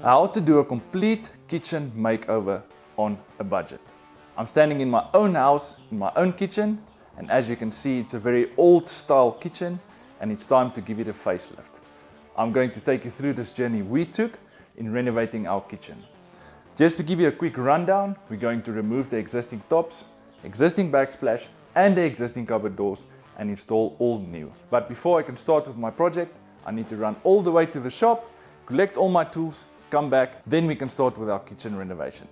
How to do a complete kitchen makeover on a budget. I'm standing in my own house, in my own kitchen, and as you can see, it's a very old style kitchen and it's time to give it a facelift. I'm going to take you through this journey we took in renovating our kitchen. Just to give you a quick rundown, we're going to remove the existing tops, existing backsplash and the existing cupboard doors and install all new. But before I can start with my project, I need to run all the way to the shop, collect all my tools, come back, then we can start with our kitchen renovation.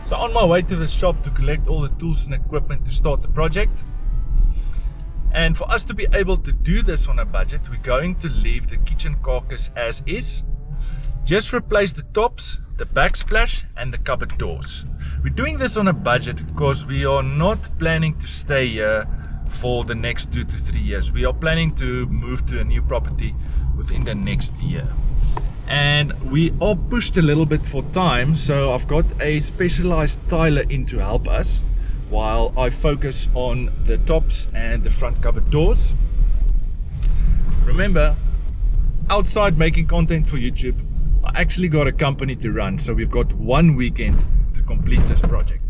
So on my way to the shop to collect all the tools and equipment to start the project. And for us to be able to do this on a budget, we're going to leave the kitchen carcass as is. Just replace the tops, the backsplash and the cupboard doors. We're doing this on a budget because we are not planning to stay here for the next 2 to 3 years. We are planning to move to a new property within the next year. And we are pushed a little bit for time, so I've got a specialized tiler in to help us while I focus on the tops and the front cupboard doors. Remember, outside making content for YouTube, I actually got a company to run, so we've got 1 weekend to complete this project.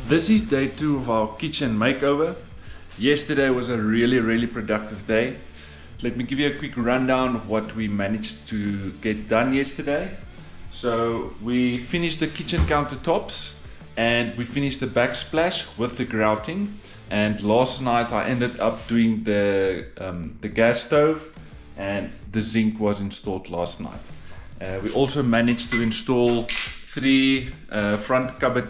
This is day 2 of our kitchen makeover. Yesterday was a really productive day. Let me give you a quick rundown of what we managed to get done yesterday. So we finished the kitchen countertops and we finished the backsplash with the grouting. And last night I ended up doing the gas stove, and the zinc was installed last night. We also managed to install 3 front cupboard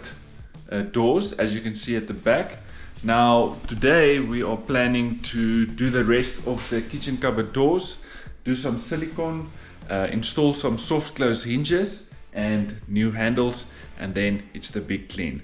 doors, as you can see at the back. Now today we are planning to do the rest of the kitchen cupboard doors, do some silicone, install some soft close hinges and new handles, and then it's the big clean.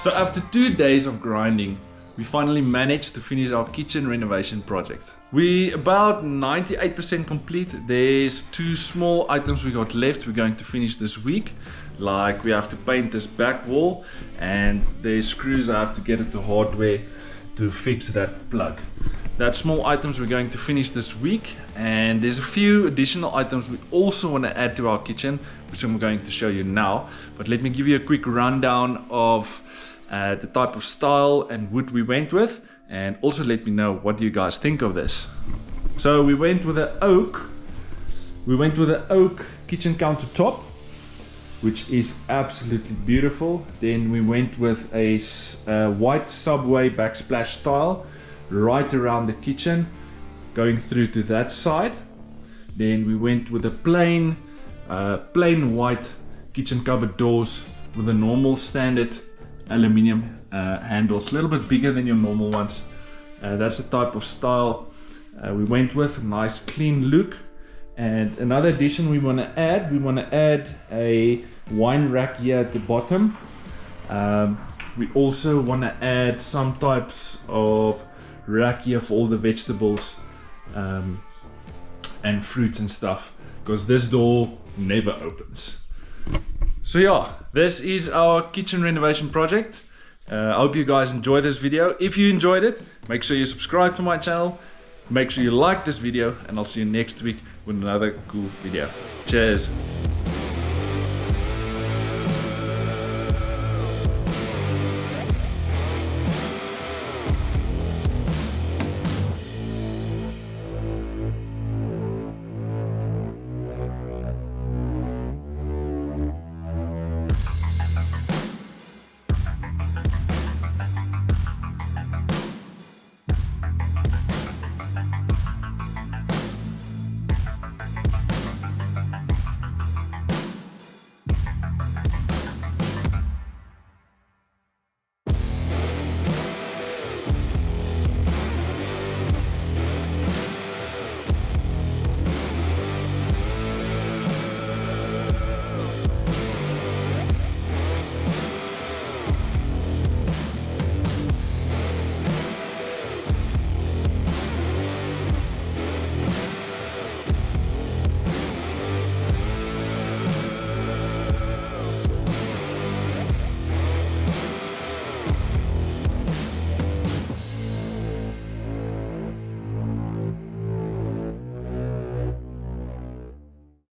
So after 2 days of grinding, we finally managed to finish our kitchen renovation project. We about 98% complete. There's 2 small items we got left we're going to finish this week. Like we have to paint this back wall, and there's screws I have to get at the hardware to fix that plug. That small items we're going to finish this week, and there's a few additional items we also want to add to our kitchen, which I'm going to show you now. But let me give you a quick rundown of the type of style and wood we went with, and also let me know what you guys think of this. So we went with an oak. We went with an oak kitchen countertop, which is absolutely beautiful. Then we went with a white subway backsplash style right around the kitchen, going through to that side. Then we went with a plain white kitchen cupboard doors with a normal standard aluminium handles, a little bit bigger than your normal ones. That's the type of style we went with. Nice clean look. And another addition we want to add a wine rack here at the bottom. We also want to add some types of rack here for all the vegetables and fruits and stuff, because this door never opens. So yeah, this is our kitchen renovation project. I hope you guys enjoyed this video. If you enjoyed it, make sure you subscribe to my channel, make sure you like this video, and I'll see you next week with another cool video. Cheers.